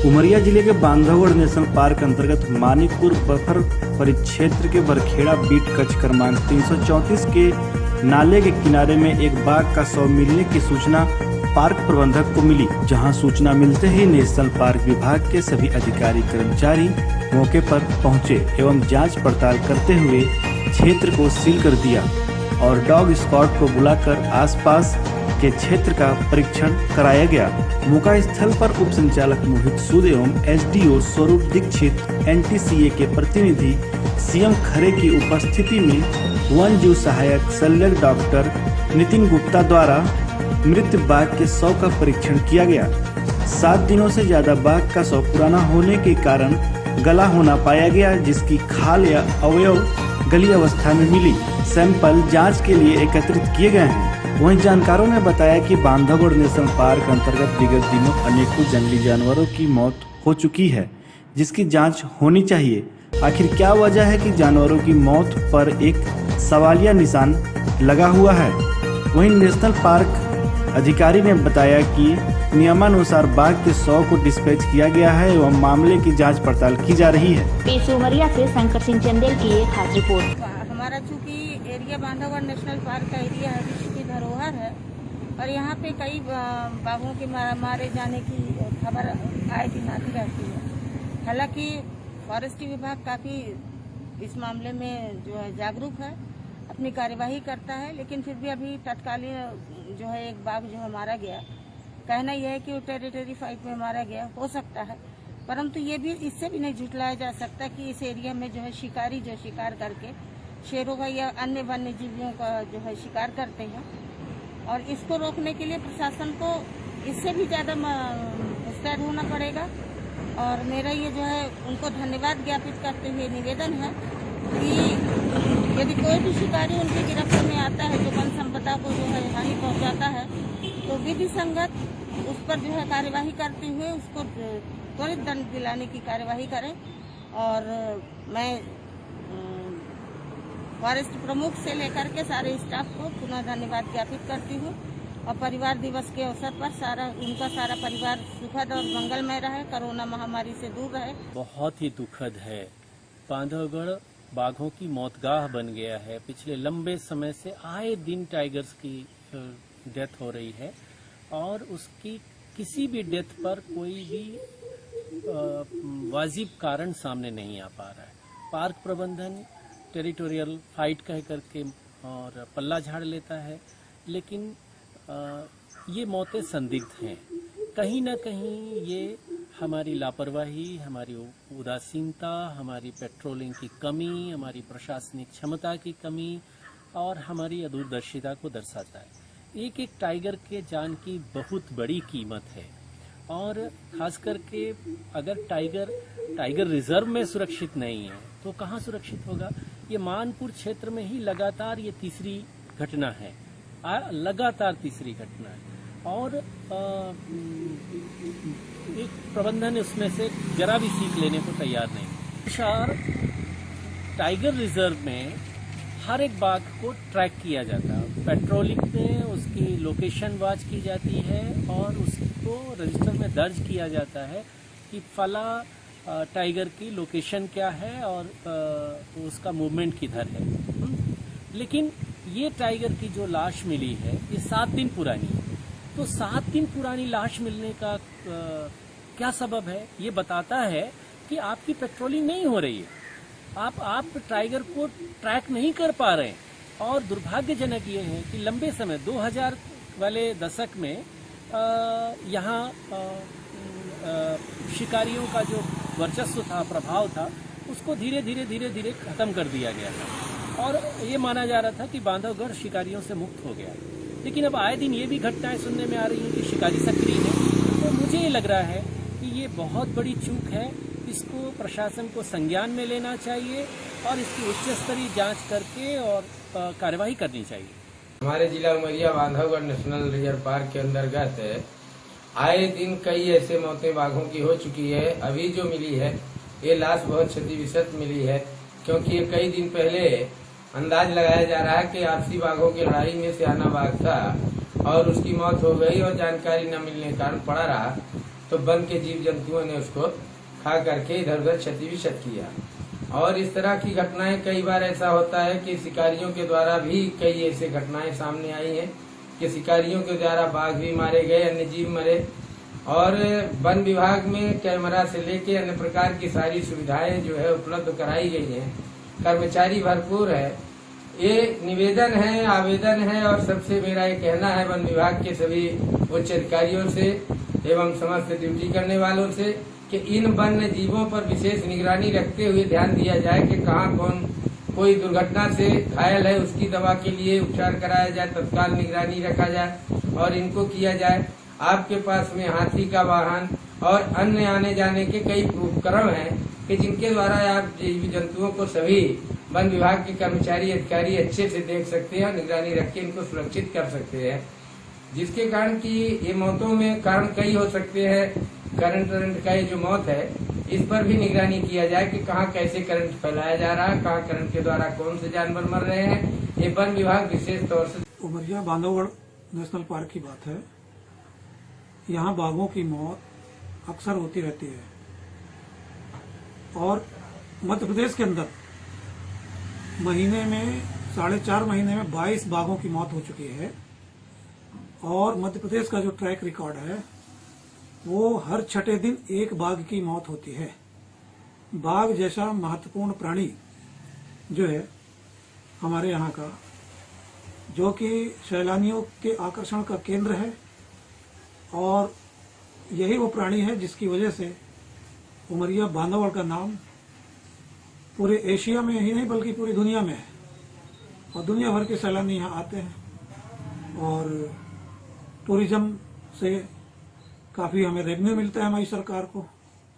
उमरिया जिले के Bandhavgarh national park अंतर्गत मानिकपुर बफर परिक्षेत्र के बरखेड़ा बीट कच्छ क्रमांक 334 के नाले के किनारे में एक बाघ का शव मिलने की सूचना पार्क प्रबंधक को मिली, जहां सूचना मिलते ही नेशनल पार्क विभाग के सभी अधिकारी कर्मचारी मौके पर पहुंचे एवं जांच पड़ताल करते हुए क्षेत्र को सील कर दिया और डॉग स्क्वाड को बुलाकर आसपास के क्षेत्र का परीक्षण कराया गया। मौका स्थल पर उप संचालक मोहित सूद एवं एसडीओ स्वरूप दीक्षित, एनटीसीए के प्रतिनिधि सीएम खरे की उपस्थिति में वन जीव सहायक शल्यक डॉक्टर नितिन गुप्ता द्वारा मृत बाघ के शव का परीक्षण किया गया। 7 दिनों से ज्यादा बाघ का शव पुराना होने के कारण गला होना पाया गया, जिसकी खाल या अवयव गली अवस्था में मिली। सैंपल जांच के लिए एकत्रित किए गए हैं। वहीं जानकारों ने बताया कि बांधवगढ़ नेशनल पार्क अंतर्गत विगत दिनों अनेकों जंगली जानवरों की मौत हो चुकी है, जिसकी जांच होनी चाहिए। आखिर क्या वजह है कि जानवरों की मौत पर एक सवालिया निशान लगा हुआ है। वहीं नेशनल पार्क अधिकारी ने बताया कि नियमानुसार बाघ के शव को डिस्पैच किया गया है एवं मामले की जांच पड़ताल की जा रही है। पेश उमरिया से शंकर सिंह चंदेल की एक खास रिपोर्ट। हमारा चूँकि एरिया बांधवगढ़ नेशनल पार्क का एरिया है, विश्व की धरोहर है और यहाँ पे कई बाघों के मारे जाने की खबर आए दिन आती रहती है। हालांकि फॉरेस्ट्री विभाग काफ़ी इस मामले में जो है जागरूक है, अपनी कार्यवाही करता है, लेकिन फिर भी अभी तत्कालीन जो है एक बाघ जो है मारा गया, कहना यह है कि वो टेरिटरी फाइट में मारा गया हो सकता है, परंतु ये भी इससे भी नहीं झुठलाया जा सकता कि इस एरिया में जो है शिकारी जो शिकार करके शेरों का या अन्य वन्य जीवियों का जो है शिकार करते हैं और इसको रोकने के लिए प्रशासन को इससे भी ज़्यादा मुस्तैद होना पड़ेगा। और मेरा ये जो है उनको धन्यवाद ज्ञापित करते हुए निवेदन है कि यदि कोई भी शिकारी उनकी गिरफ्त में आता है जो वन संपदा को जो है हानि पहुंचाता है, तो विधि संगत उस पर जो है कार्यवाही करते हुए उसको त्वरित दंड दिलाने की कार्यवाही करें। और मैं फॉरेस्ट प्रमुख से लेकर के सारे स्टाफ को पुनः धन्यवाद ज्ञापित करती हूँ और परिवार दिवस के अवसर पर उनका सारा परिवार सुखद और मंगलमय रहे, कोरोना महामारी से दूर रहे। बहुत ही दुखद है, बांधवगढ़ बाघों की मौतगाह बन गया है। पिछले लंबे समय से आए दिन टाइगर्स की डेथ हो रही है और उसकी किसी भी डेथ पर कोई भी वाजिब कारण सामने नहीं आ पा रहा है। पार्क प्रबंधन टेरिटोरियल फाइट कह करके और पल्ला झाड़ लेता है, लेकिन ये मौतें संदिग्ध हैं। कहीं ना कहीं ये हमारी लापरवाही, हमारी उदासीनता, हमारी पेट्रोलिंग की कमी, हमारी प्रशासनिक क्षमता की कमी और हमारी अदूरदर्शिता को दर्शाता है। एक एक टाइगर के जान की बहुत बड़ी कीमत है और खास करके अगर टाइगर रिजर्व में सुरक्षित नहीं है तो कहाँ सुरक्षित होगा। ये मानपुर क्षेत्र में ही लगातार ये तीसरी घटना है, लगातार तीसरी घटना है और एक प्रबंधन उसमें से जरा भी सीख लेने को तैयार नहीं। टाइगर रिजर्व में हर एक बाघ को ट्रैक किया जाता है, पेट्रोलिंग में उसकी लोकेशन वॉच की जाती है और उसको रजिस्टर में दर्ज किया जाता है कि फला टाइगर की लोकेशन क्या है और उसका मूवमेंट किधर है। लेकिन ये टाइगर की जो लाश मिली है ये 7 दिन पुरानी है, तो 7 दिन पुरानी लाश मिलने का क्या सबब है? ये बताता है कि आपकी पेट्रोलिंग नहीं हो रही है, आप टाइगर को ट्रैक नहीं कर पा रहे हैं। और दुर्भाग्यजनक ये है कि लंबे समय 2000 वाले दशक में यहाँ शिकारियों का जो वर्चस्व था, प्रभाव था, उसको धीरे धीरे खत्म कर दिया गया था और ये माना जा रहा था कि बांधवगढ़ शिकारियों से मुक्त हो गया। लेकिन अब आए दिन ये भी घटनाएं सुनने में आ रही हैं कि शिकारी सक्रिय है। तो मुझे ये लग रहा है कि ये बहुत बड़ी चूक है, इसको प्रशासन को संज्ञान में लेना चाहिए और इसकी उच्च स्तरीय जांच करके और कार्यवाही करनी चाहिए। हमारे जिला Umaria Bandhavgarh national reserve park के अंतर्गत आए दिन कई ऐसे मौतें बाघों की हो चुकी है। अभी जो मिली है ये लाश बहुत क्षतिविषत मिली है, क्योंकि ये कई दिन पहले अंदाज लगाया जा रहा है कि आपसी बाघों की लड़ाई में सियाना बाघ था और उसकी मौत हो गई और जानकारी न मिलने के कारण पड़ा रहा। तो वन के जीव जंतुओं ने उसको खा करके इधर उधर क्षति विक्षत किया। और इस तरह की घटनाएं कई बार ऐसा होता है कि शिकारियों के द्वारा भी कई ऐसे घटनाएं सामने आई हैं कि शिकारियों के द्वारा बाघ भी मारे गए, अन्य जीव मरे। और वन विभाग में कैमरा से लेके अन्य प्रकार की सारी सुविधाएं जो है उपलब्ध कराई गई हैं, कर्मचारी भरपूर है। ये निवेदन है, आवेदन है और सबसे मेरा ये कहना है वन विभाग के सभी उच्च अधिकारियों से एवं समस्त ड्यूटी करने वालों से कि इन वन्य जीवों पर विशेष निगरानी रखते हुए ध्यान दिया जाए कि कहाँ कौन कोई दुर्घटना से घायल है, उसकी दवा के लिए उपचार कराया जाए, तत्काल निगरानी रखा जाए और इनको किया जाए। आपके पास में हाथी का वाहन और अन्य आने जाने के कई उपकरण हैं कि जिनके द्वारा आप जीव जंतुओं को सभी वन विभाग के कर्मचारी अधिकारी अच्छे से देख सकते हैं, निगरानी रख के इनको सुरक्षित कर सकते हैं, जिसके कारण कि ये मौतों में कारण कई हो सकते हैं। करंट का ये जो मौत है इस पर भी निगरानी किया जाए कि कहाँ कैसे करंट फैलाया जा रहा है, कहाँ करंट के द्वारा कौन से जानवर मर रहे हैं। ये वन विभाग विशेष तौर से उमरिया बांधवगढ़ नेशनल पार्क की बात है। यहाँ बाघों की मौत अक्सर होती रहती है और मध्य प्रदेश के अंदर महीने में 4.5 महीने में 22 बाघों की मौत हो चुकी है। और मध्य प्रदेश का जो ट्रैक रिकॉर्ड है वो हर छठे दिन एक बाघ की मौत होती है। बाघ जैसा महत्वपूर्ण प्राणी जो है हमारे यहाँ का, जो कि सैलानियों के आकर्षण का केंद्र है और यही वो प्राणी है जिसकी वजह से उमरिया बांधवगढ़ का नाम पूरे एशिया में ही नहीं बल्कि पूरी दुनिया में है और दुनिया भर के सैलानी यहाँ आते हैं और टूरिज्म से काफ़ी हमें रेवेन्यू मिलता है हमारी सरकार को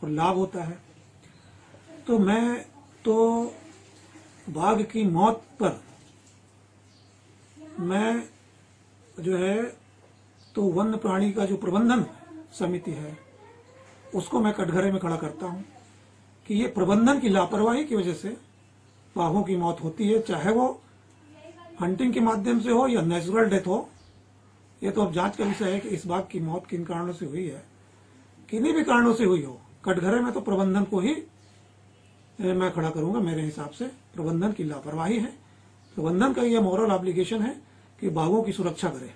और लाभ होता है। तो मैं तो बाघ की मौत पर मैं जो है तो वन्य प्राणी का जो प्रबंधन समिति है उसको मैं कटघरे में खड़ा करता हूं कि ये प्रबंधन की लापरवाही की वजह से बाघों की मौत होती है, चाहे वो हंटिंग के माध्यम से हो या नेचुरल डेथ हो। ये तो अब जांच का विषय है कि इस बाघ की मौत किन कारणों से हुई है, किन्हीं भी कारणों से हुई हो। कटघरे में तो प्रबंधन को ही मैं खड़ा करूंगा। मेरे हिसाब से प्रबंधन की लापरवाही है। प्रबंधन का यह मॉरल ऑब्लिगेशन है कि बाघों की सुरक्षा करे।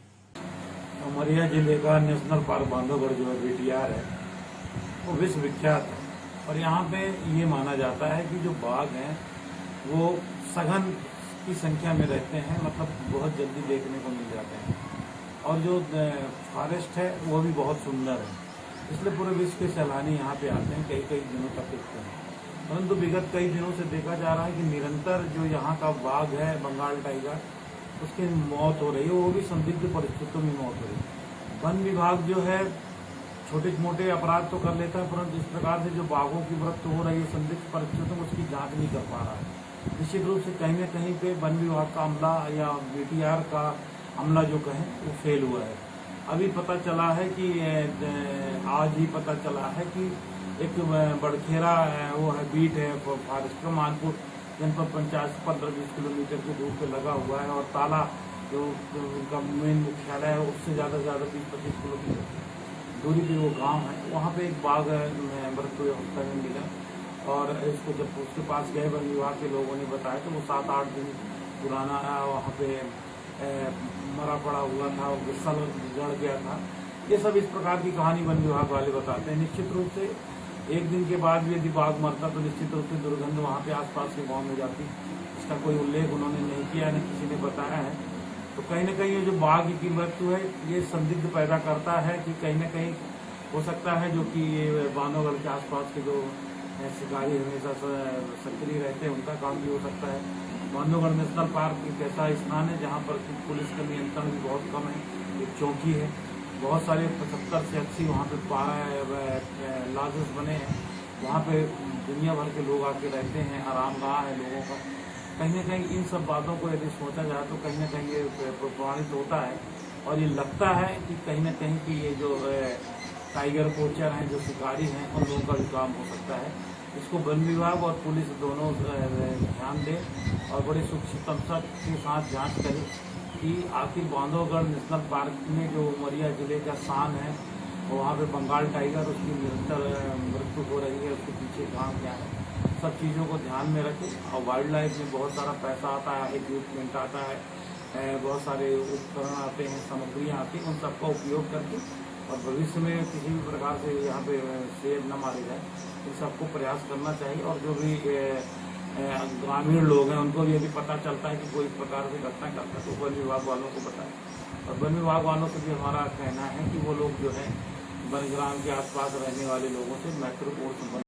उमरिया जिले का नेशनल पार्क बांधवगढ़ जो है बीटीआर है वो विश्व विख्यात है और यहाँ पे ये माना जाता है कि जो बाघ हैं वो सघन की संख्या में रहते हैं, मतलब बहुत जल्दी देखने को मिल जाते हैं और जो फॉरेस्ट है वो भी बहुत सुंदर है, इसलिए पूरे विश्व के सैलानी यहाँ पे आते हैं, कई कई दिनों तक टिकते हैं। परंतु विगत कई दिनों से देखा जा रहा है कि निरंतर जो यहाँ का बाघ है बंगाल टाइगर उसकी मौत हो रही है, वो भी संदिग्ध परिस्थितियों में मौत हो रही है। वन विभाग जो है छोटे मोटे अपराध तो कर लेता है परंतु इस प्रकार से जो बाघों की मृत्यु हो रही है संदिग्ध परिस्थितियों में उसकी जांच नहीं कर पा रहा है। निश्चित रूप से कहीं न कहीं पे वन विभाग का अमला या बीटीआर का अमला जो कहें वो फेल हुआ है। अभी पता चला है कि आज ही पता चला है कि एक बड़खेरा वो है बीट है फॉरेस्ट का मानपुर जनपद पंचायत से 15-20 किलोमीटर की दूर पे लगा हुआ है और ताला जो उनका मेन मुख्यालय है उससे ज़्यादा से ज़्यादा 20-25 किलोमीटर दूरी पे वो गांव है। वहाँ पे एक बाघ मृत्यु अवस्था में मिला और इसको जब उसके पास गए वन विभाग के लोगों ने बताया तो वो 7-8 दिन पुराना वहाँ पे मरा पड़ा हुआ था, सल जड़ गया था। ये सब इस प्रकार की कहानी वन विभाग वाले बताते हैं। निश्चित रूप से एक दिन के बाद भी यदि बाघ मरता तो निश्चित रूप से दुर्गंध वहाँ पे आसपास के गाँव में जाती। इसका कोई उल्लेख उन्होंने नहीं किया, न किसी ने बताया है। तो कहीं न कहीं ये जो बाघ की मृत्यु है ये संदिग्ध पैदा करता है कि कहीं न कहीं हो सकता है जो कि ये बांधवगढ़ के आसपास के जो शिकारी हमेशा सक्रिय रहते हैं उनका काम भी हो सकता है। बांधवगढ़ नेशनल पार्क एक ऐसा स्थान है जहाँ पर पुलिस का नियंत्रण भी बहुत कम है, एक चौकी है, बहुत सारे 75 से 80 वहाँ पे लॉजेस बने हैं, वहाँ पे दुनिया भर के लोग आके रहते हैं, आरामगाह है लोगों का। कहीं न कहीं इन सब बातों को यदि सोचा जाए तो कहीं न कहीं ये प्रमाणित होता है और ये लगता है कि कहीं न कहीं कि ये जो टाइगर पोचर हैं, जो शिकारी हैं, उन लोगों का भी काम हो सकता है। इसको वन विभाग और पुलिस दोनों ध्यान दें और बड़ी सूक्ष्मता के साथ जांच करें कि आखिर बांधवगढ़ नेशनल पार्क में जो उमरिया जिले का शान है और वहाँ पे बंगाल टाइगर, उसकी निरंतर मृत्यु हो रही है, उसके पीछे काम क्या है, सब चीज़ों को ध्यान में रखें। और वाइल्ड लाइफ में बहुत सारा पैसा आता है, इक्विपमेंट आता है, बहुत सारे उपकरण आते हैं, सामग्रियाँ आती हैं, उन सबका उपयोग करके और भविष्य में किसी भी प्रकार से यहाँ पे शेर न मारे जाए, इन सबको प्रयास करना चाहिए। और जो भी ग्रामीण लोग हैं उनको भी यदि पता चलता है कि कोई प्रकार की घटना करता है तो वन विभाग वालों को बताएं। और वन विभाग वालों से भी हमारा कहना है कि वो लोग जो है वनग्राम के आसपास रहने वाले लोगों से महत्वपूर्ण संबंध